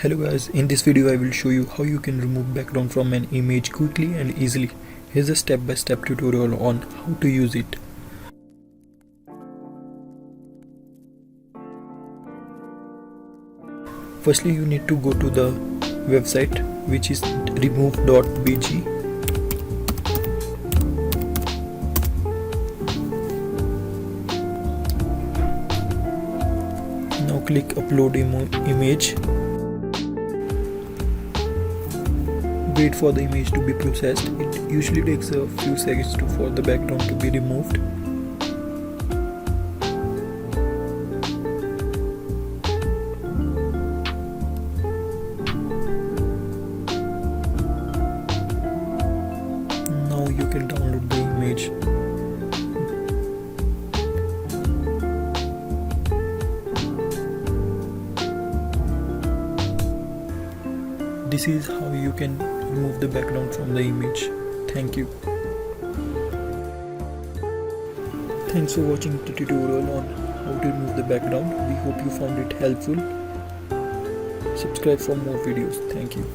Hello guys, in this video I will show you how you can remove background from an image quickly and easily. Here's a step-by-step tutorial on how to use it. Firstly, you need to go to the website which is Remove.bg. Now click upload image. Wait for the image to be processed. It usually takes a few seconds for the background to be removed. Now you can download the image. This is how you can remove the background from the image. Thank you. Thanks for watching the tutorial on how to remove the background. We hope you found it helpful. Subscribe for more videos. Thank you.